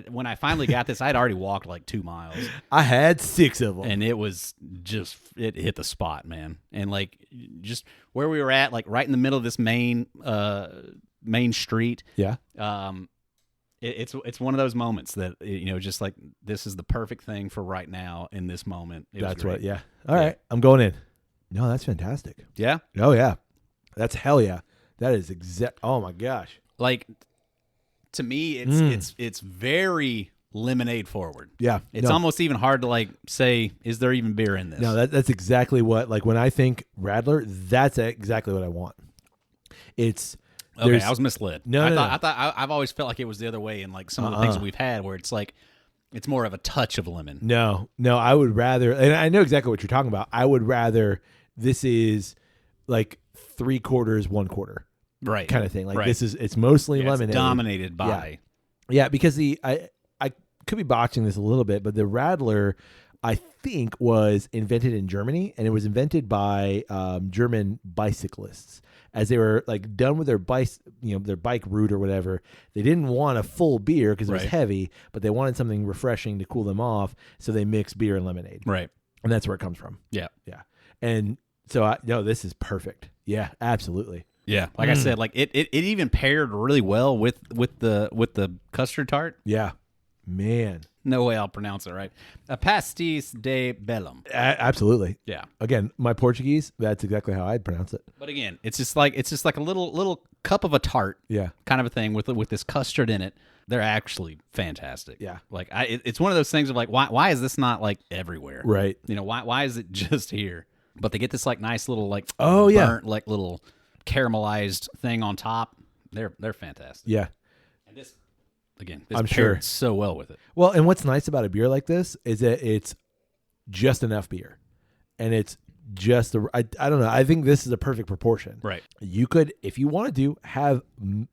when I finally got this, I'd already walked like 2 miles. I had 6 of them. And it was just, it hit the spot, man. And like, just where we were at, like right in the middle of this main street. Yeah. It's one of those moments that, just like, this is the perfect thing for right now in this moment. That's what, yeah. All right. I'm going in. No, that's fantastic. Yeah? Oh, yeah. That's hell yeah. That is oh my gosh. Like, to me, it's very lemonade forward. Yeah. It's almost even hard to like say, is there even beer in this? No, that's exactly what, like when I think Radler, that's exactly what I want. It's okay. I was misled. I thought I've always felt like it was the other way in like some of the things that we've had where it's like it's more of a touch of lemon. No, I would rather, and I know exactly what you're talking about. I would rather this is like 3/4, 1/4. Right. Kind of thing. Like right. it's mostly lemonade. It's dominated by. Yeah, because I could be botching this a little bit, but the Radler, I think, was invented in Germany, and it was invented by German bicyclists. As they were like done with their bike route or whatever, they didn't want a full beer because it was heavy, but they wanted something refreshing to cool them off, so they mixed beer and lemonade. Right. And that's where it comes from. Yeah. Yeah. And so this is perfect. Yeah, absolutely. Yeah, like I said, like it even paired really well with the custard tart. Yeah, man. No way I'll pronounce it right. A pastis de bellum. Absolutely. Yeah. Again, my Portuguese, that's exactly how I'd pronounce it. But again, it's just like a little cup of a tart. Yeah. Kind of a thing with this custard in it. They're actually fantastic. Yeah. Like it's one of those things of like why is this not like everywhere? Right. Why is it just here? But they get this like nice little like burnt, like little caramelized thing on top. They're fantastic. Yeah. And this I'm sure so well with it. Well, and what's nice about a beer like this is that it's just enough beer, and it's just I don't know. I think this is a perfect proportion. Right. You could, if you wanted to, have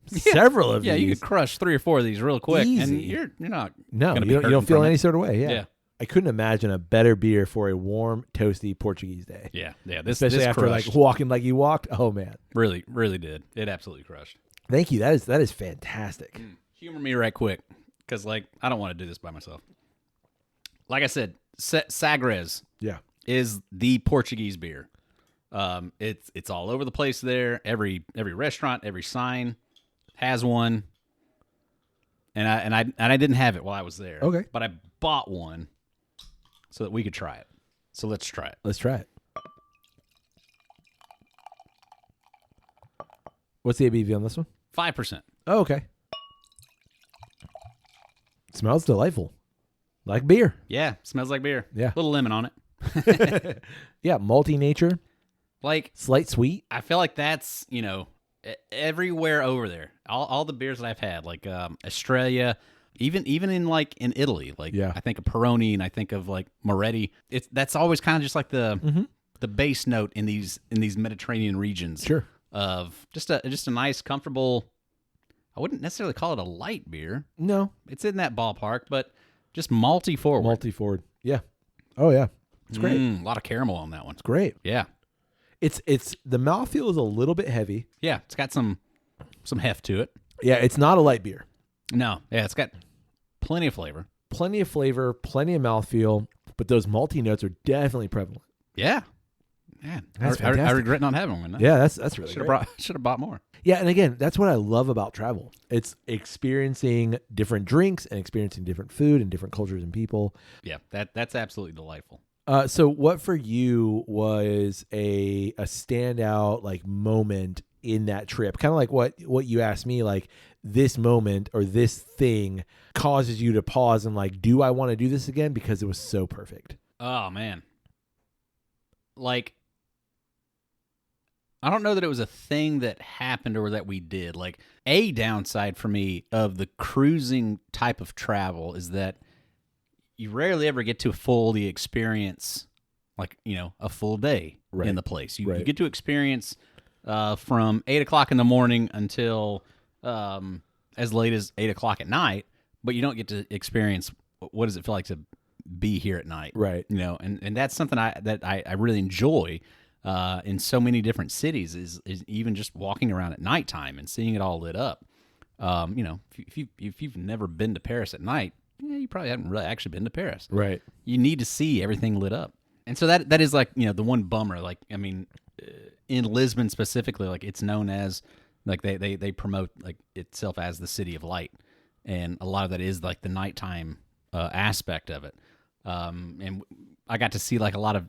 several of these. Yeah, you could crush 3 or 4 of these real quick, easy. and you're not. No, gonna you don't feel any sort of way. Yeah. Yeah. I couldn't imagine a better beer for a warm, toasty Portuguese day. Yeah. Especially this after crushed. like walking like you walked. Oh man, really did. It absolutely crushed. Thank you. That is fantastic. Humor me right quick, because like I don't want to do this by myself. Like I said, Sagrés is the Portuguese beer. It's all over the place there. Every restaurant, every sign has one. And I didn't have it while I was there. Okay. But I bought one so that we could try it. So let's try it. Let's try it. What's the ABV on this one? 5%. Oh, okay. Smells delightful. Like beer. Yeah, smells like beer. Yeah. A little lemon on it. Yeah, malty nature. Like slight sweet. I feel like that's, everywhere over there. All the beers that I've had, like Australia, even in Italy, like I think of Peroni and I think of like Moretti. That's always kind of just like the base note in these Mediterranean regions. Sure. Of just a nice, comfortable, I wouldn't necessarily call it a light beer. No. It's in that ballpark, but just malty forward. Malty forward. Yeah. Oh, yeah. It's great. A lot of caramel on that one. It's great. Yeah. It's the mouthfeel is a little bit heavy. Yeah, it's got some heft to it. Yeah, it's not a light beer. No. Yeah, it's got plenty of flavor. Plenty of flavor, plenty of mouthfeel, but those malty notes are definitely prevalent. Yeah. Man, That's I fantastic. regret not having one. Yeah, that's really great. Should have bought more. Yeah, and again, that's what I love about travel. It's experiencing different drinks and experiencing different food and different cultures and people. Yeah, that's absolutely delightful. So what for you was a standout like moment in that trip? Kind of like what you asked me, like this moment or this thing causes you to pause and like, do I want to do this again? Because it was so perfect. Oh, man. Like, I don't know that it was a thing that happened or that we did. Like, a downside for me of the cruising type of travel is that you rarely ever get to fully experience, like, a full day in the place. You get to experience from 8 o'clock in the morning until as late as 8 o'clock at night, but you don't get to experience what does it feel like to be here at night. Right. And that's something I really enjoy in so many different cities is even just walking around at nighttime and seeing it all lit up. If you've never been to Paris at night, you probably haven't really actually been to Paris. Right. You need to see everything lit up. And so that is like, the one bummer. Like, I mean, in Lisbon specifically, like it's known as, like they promote like itself as the city of light. And a lot of that is like the nighttime aspect of it. And I got to see like a lot of,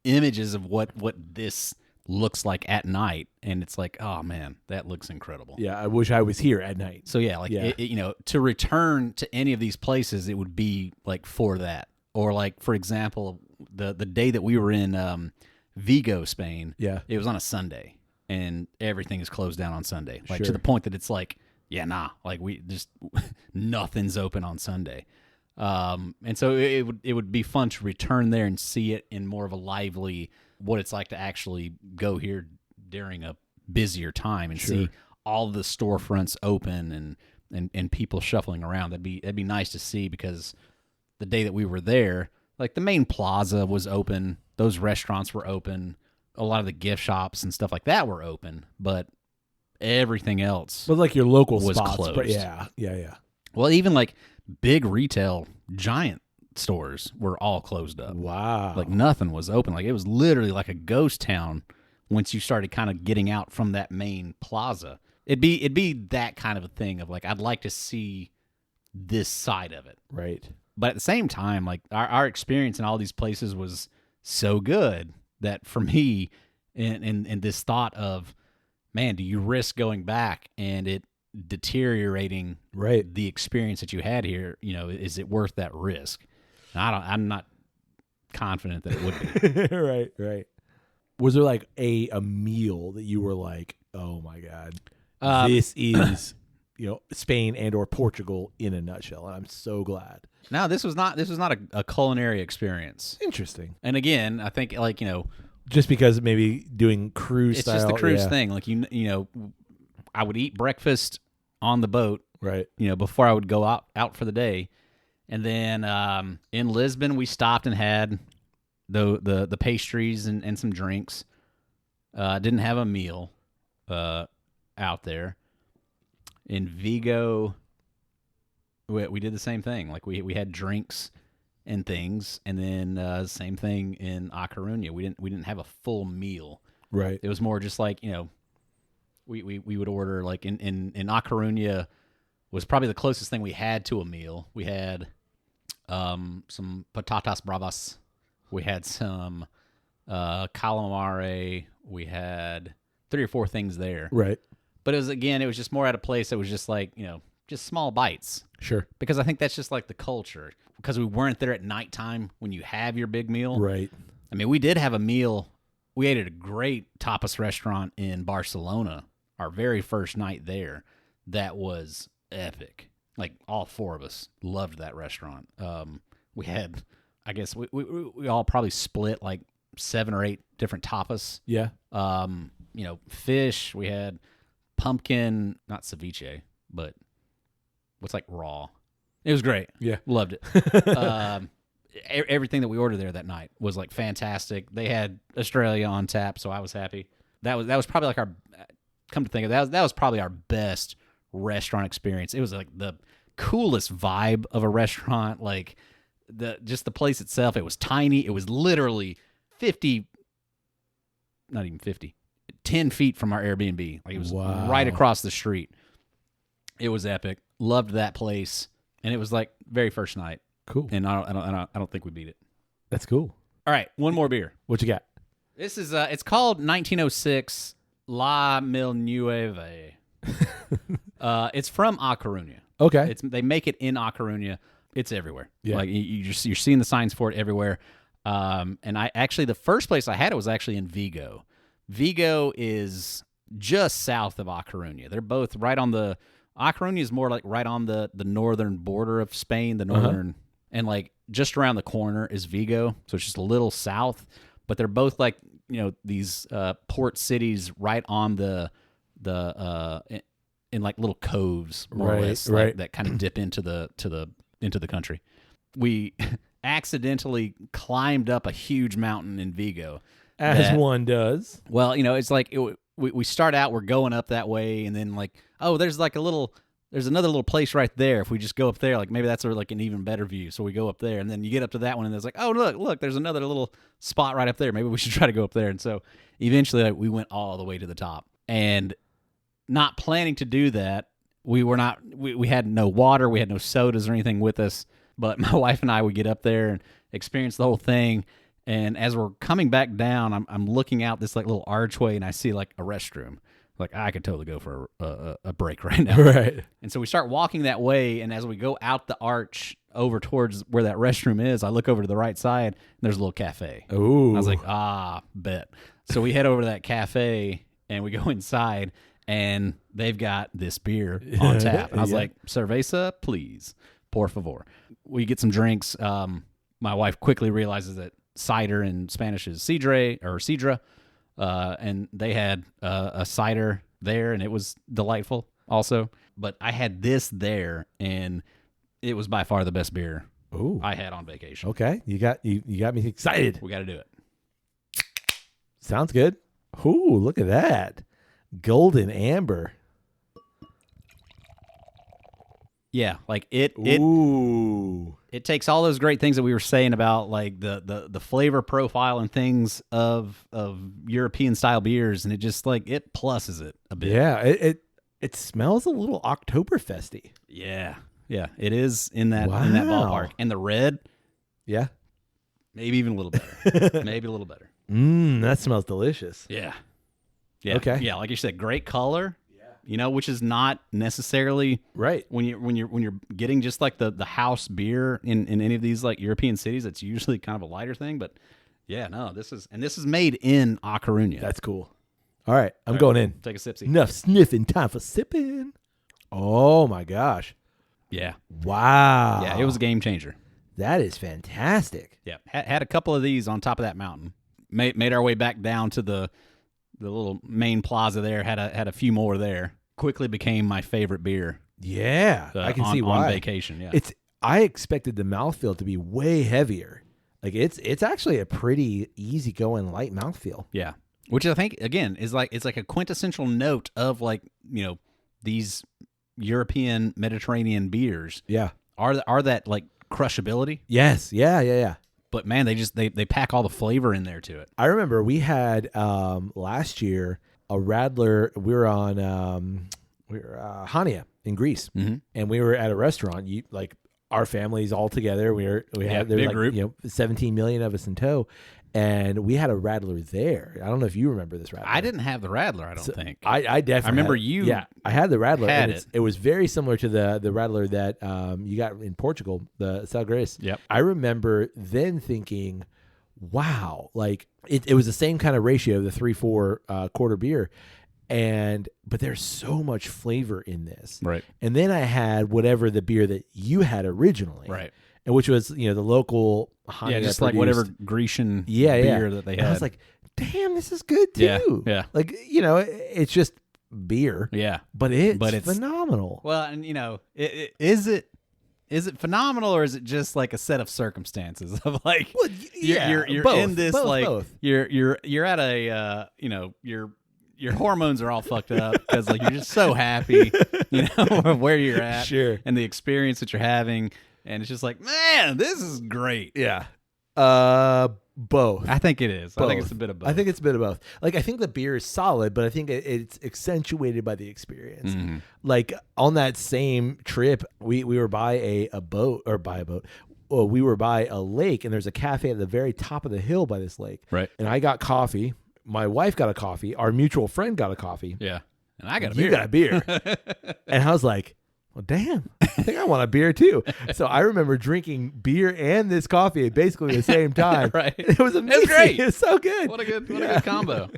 images of what this looks like at night. And it's like, oh man, that looks incredible. Yeah. I wish I was here at night. So yeah, like, to return to any of these places, it would be like for that. Or like, for example, the day that we were in Vigo, Spain, it was on a Sunday and everything is closed down on Sunday. Like to the point that it's like, like we just, nothing's open on Sunday. And so it would be fun to return there and see it in more of a lively, what it's like to actually go here during a busier time and see all the storefronts open and people shuffling around. That'd be nice to see, because the day that we were there, like the main plaza was open. Those restaurants were open. A lot of the gift shops and stuff like that were open, but everything else But like your local was spots. closed. But yeah. Well, even like big retail giant stores were all closed up. Wow. Like nothing was open. Like it was literally like a ghost town once you started kind of getting out from that main plaza. It'd be that kind of a thing of like, I'd like to see this side of it. Right. But at the same time, like our experience in all these places was so good that for me, and this thought of, man, do you risk going back and it deteriorating the experience that you had here? Is it worth that risk? I'm not confident that it would be. Right. Was there like a meal that you were like, oh my God, this is Spain and or Portugal in a nutshell, and I'm so glad. No, this was not a culinary experience. Interesting. And again, I think like just because maybe doing cruise it's style, just the cruise thing. Like I would eat breakfast on the boat, right? Before I would go out for the day, and then in Lisbon we stopped and had the pastries and some drinks. Didn't have a meal out there. In Vigo, we did the same thing. Like we had drinks and things, and then same thing in A Coruña. We didn't have a full meal. Right. It was more just like we would order like in A Coruña was probably the closest thing we had to a meal. We had some patatas bravas. We had some calamari. We had 3 or 4 things there. Right. But it was just more at a place that was just like, just small bites. Sure. Because I think that's just like the culture. Because we weren't there at nighttime when you have your big meal. Right. I mean, we did have a meal. We ate at a great tapas restaurant in Barcelona, our very first night there. That was epic. Like all 4 of us loved that restaurant. We had, I guess we all probably split like 7 or 8 different tapas. Yeah. Fish. We had pumpkin, not ceviche, but what's like raw. It was great. Yeah. Loved it. Everything that we ordered there that night was like fantastic. They had Australia on tap, so I was happy. That was probably like our, come to think of it, that was probably our best restaurant experience. It was like the coolest vibe of a restaurant. Like just the place itself, it was tiny. It was literally 50, not even 50, 10 feet from our Airbnb. Like it was right across the street. It was epic. Loved that place. And it was like very first night. Cool. And I don't think we beat it. That's cool. All right, one more beer. What you got? This is it's called 1906 La Milnueve. It's from A Coruña. Okay. They make it in A Coruña. It's everywhere. Yeah. Like you're seeing the signs for it everywhere. And the first place I had it was actually in Vigo. Vigo is just south of A Coruña. They're both right on the. A Coruña is more like right on the northern border of Spain, the northern, and like just around the corner is Vigo. So it's just a little south, but they're both like, these port cities right on the in like little coves, more or less, like, that kind of dip into the country. We accidentally climbed up a huge mountain in Vigo. As one does. Well, it's like we start out, we're going up that way, and then like, oh, there's another little place right there. If we just go up there, like maybe that's like an even better view. So we go up there, and then you get up to that one, and there's like, oh, look, there's another little spot right up there. Maybe we should try to go up there. And so eventually, we went all the way to the top, and not planning to do that. We had no water, we had no sodas or anything with us. But my wife and I would get up there and experience the whole thing. And as we're coming back down, I'm looking out this like little archway, and I see like a restroom. Like, I could totally go for a break right now. Right. And so we start walking that way, and as we go out the arch over towards where that restroom is, I look over to the right side, and there's a little cafe. Ooh. I was like, bet. So we head over to that cafe, and we go inside, and they've got this beer on tap. And I was like, cerveza, please, por favor. We get some drinks. My wife quickly realizes that cider in Spanish is sidra. And they had a cider there, and it was delightful also. But I had this there, and it was by far the best beer I had on vacation. Okay, you got me excited. We got to do it. Sounds good. Ooh, look at that. Golden amber. Yeah, like Ooh. It takes all those great things that we were saying about like the flavor profile and things of European style beers, and it just like it pluses it a bit. Yeah, it smells a little Oktoberfesty. Yeah, it is in that ballpark. And the red, yeah, maybe even a little better. Maybe a little better. That smells delicious. Yeah. Okay. Yeah, like you said, great color. Which is not necessarily right when you're getting just like the house beer in any of these like European cities. It's usually kind of a lighter thing, but this is made in A Coruña. That's cool. All right, I'm going in. Take a sipsy. Enough sniffing, time for sipping. Oh my gosh! Yeah. Wow. Yeah, it was a game changer. That is fantastic. Yeah, had a couple of these on top of that mountain. Made our way back down to the little main plaza there. Had a few more there. Quickly became my favorite beer. Yeah, I can see why. On vacation. Yeah, I expected the mouthfeel to be way heavier. Like it's actually a pretty easygoing light mouthfeel. Yeah, which I think again is like it's like a quintessential note of like these European Mediterranean beers. Yeah, are that like crushability? Yes. Yeah. But man, they pack all the flavor in there to it. I remember we had last year a Radler. We were on Hania in Greece, and we were at a restaurant. Our families all together. We had big group. 17 million of us in tow, and we had a Radler there. I don't know if you remember this Radler. I didn't have the Radler. I don't think. I definitely. I remember you. Yeah, I had the Radler. Had it. It was very similar to the Radler that you got in Portugal, the Sagrés. Yep. I remember then thinking, wow, like it was the same kind of ratio, the 3-4 quarter beer. But there's so much flavor in this. Right. And then I had whatever the beer that you had originally. Right. And which was, the local Hania just produced, like whatever Grecian beer that they had. And I was like, damn, this is good too. Yeah. Like, it's just beer. Yeah. But it's phenomenal. Well, and is it phenomenal, or is it just like a set of circumstances of like, Well, you're both, in this both. you're at a your hormones are all fucked up because like you're just so happy, of where you're at, Sure. and the experience that you're having, and it's just like, man, this is great. Yeah. Both. I think it is. Both. I think it's a bit of both. I think it's a bit of both. Like, I think the beer is solid, but I think it's accentuated by the experience. Mm-hmm. Like, on that same trip, we were by a boat. Well, we were by a lake, and there's a cafe at the very top of the hill by this lake. Right. And I got coffee. My wife got a coffee. Our mutual friend got a coffee. Yeah. And I got a You beer. got a beer. And I was like, well, damn, I think I want a beer too. So I remember drinking beer and this coffee at basically the same time. Right. It was amazing. It was great. It was so good. What a good combo.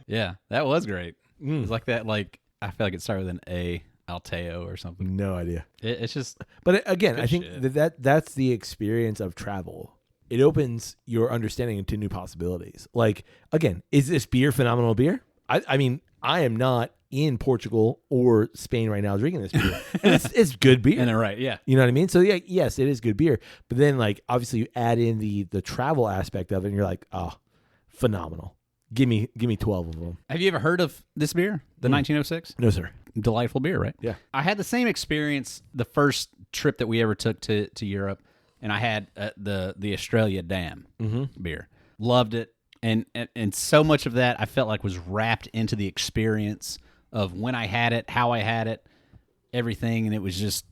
Yeah, that was great. It was like that. Like, I feel like it started with an A, Alteo or something. No idea. It's just. But again, Good I think shit. that's the experience of travel. It opens your understanding into new possibilities. Like, again, is this beer phenomenal beer? I mean, I am not in Portugal or Spain right now drinking this beer. And it's good beer. And right, yeah. You know what I mean? So yeah, yes, it is good beer. But then like obviously you add in the travel aspect of it and you're like, oh, phenomenal. Give me 12 of them. Have you ever heard of this beer, the 1906? No, sir. Delightful beer, right? Yeah. I had the same experience the first trip that we ever took to Europe, and I had the Australia Dam beer. Loved it, and so much of that I felt like was wrapped into the experience of when I had it, how I had it, everything, and it was just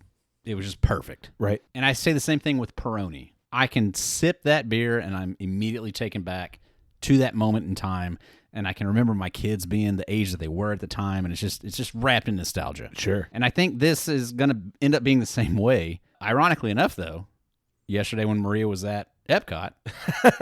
perfect. Right. And I say the same thing with Peroni. I can sip that beer and I'm immediately taken back to that moment in time, and I can remember my kids being the age that they were at the time, and it's just wrapped in nostalgia. Sure. And I think this is going to end up being the same way. Ironically enough, though, yesterday when Maria was at Epcot,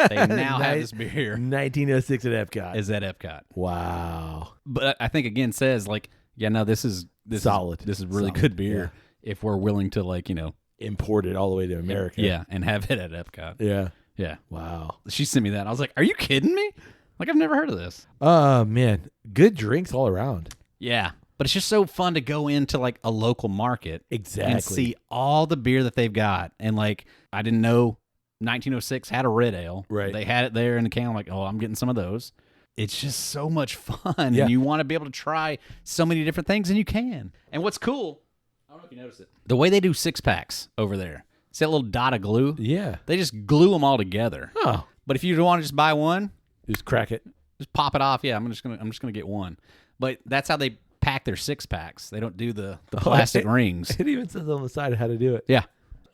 they now have this beer 1906 at Epcot. is at Epcot. Wow. But I think again says like, yeah, no, this is Solid. This is really Solid, good beer if we're willing to like, Import it all the way to America. yeah, and have it at Epcot. Yeah. Yeah. Wow. She sent me that. I was like, are you kidding me? Like, I've never heard of this. Oh, man. Good drinks all around. Yeah. But it's just so fun to go into like a local market Exactly. and see all the beer that they've got. And like, I didn't know 1906 had a red ale. Right. They had it there in the can. I'm like, oh, I'm getting some of those. It's just so much fun. Yeah. And you want to be able to try so many different things, and you can. And what's cool, I don't know if you noticed it, the way they do 6-packs over there. See that little dot of glue? Yeah. They just glue them all together. Oh. But if you want to just buy one, Just crack it. just pop it off. Yeah, I'm just gonna get one. But that's how they pack their 6-packs. They don't do the plastic rings. It even says on the side how to do it. Yeah,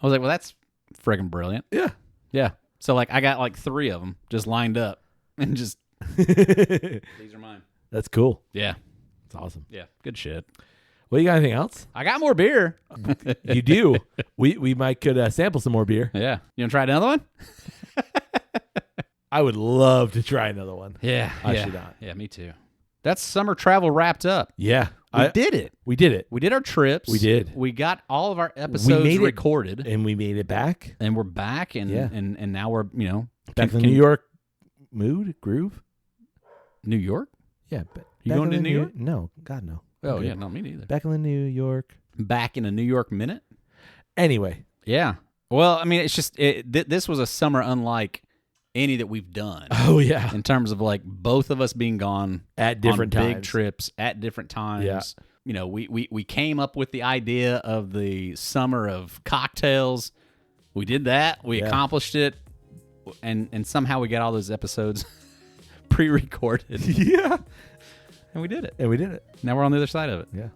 I was like, well, that's friggin' brilliant. Yeah. Yeah. So like, I got like 3 of them just lined up, and just these are mine. That's cool. Yeah, That's awesome. yeah, good shit. Well, you got anything else? I got more beer. You do. We might could sample some more beer. Yeah, you wanna try another one? I would love to try another one. Yeah, I yeah. should not. Yeah, me too. That's summer travel wrapped up. Yeah. We did it. We did it. We did our trips. We did. We got all of our episodes made it. recorded, And we made it back. and we're back, and Yeah. and now we're Back in the New York mood, groove. New York. Yeah. But You back going in to the New York? No. God, no. Oh Okay. yeah, not me neither. Back in the New York. Back in a New York minute. Anyway. Yeah. Well, I mean, it's just this was a summer unlike any that we've done Oh, yeah. in terms of like both of us being gone At different on times. big trips at different times. Yeah. We came up with the idea of the summer of cocktails. We did that. We Yeah. accomplished it, and somehow we got all those episodes pre-recorded, Yeah. and we did it. And we did it. Now we're on the other side of it. Yeah.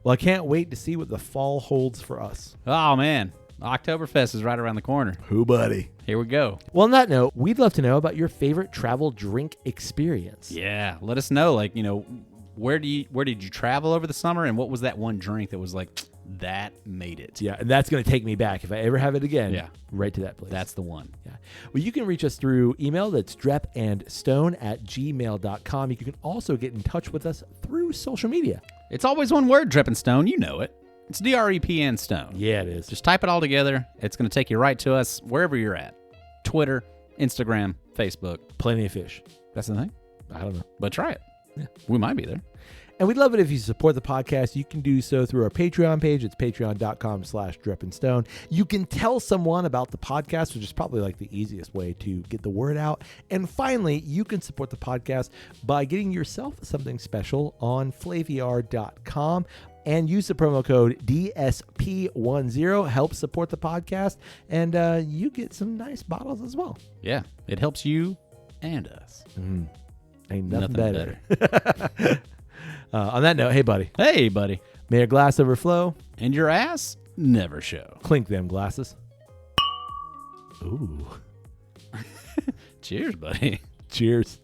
Well, I can't wait to see what the fall holds for us. Oh man, Oktoberfest is right around the corner. Who, buddy? Here we go. Well, on that note, we'd love to know about your favorite travel drink experience. Yeah, let us know. Like, where did you travel over the summer, and what was that one drink that was like that made it? Yeah, and that's going to take me back. If I ever have it again, Yeah. right to that place. That's the one. Yeah. Well, you can reach us through email. That's drepandstone@gmail.com. You can also get in touch with us through social media. It's always one word, Drep and Stone. You know it. It's DREPN Stone. Yeah, it is. Just type it all together. It's going to take you right to us wherever you're at. Twitter, Instagram, Facebook. Plenty of fish. That's the thing. I don't know. But try it. Yeah. We might be there. And we'd love it if you support the podcast. You can do so through our Patreon page. It's patreon.com/dripandstone. You can tell someone about the podcast, which is probably like the easiest way to get the word out. And finally, you can support the podcast by getting yourself something special on flaviar.com and use the promo code DSP10. Help support the podcast, and you get some nice bottles as well. Yeah, it helps you and us. Ain't nothing better. On that note, hey, buddy. Hey, buddy. May your glass overflow. And your ass never show. Clink them glasses. Ooh. Cheers, buddy. Cheers.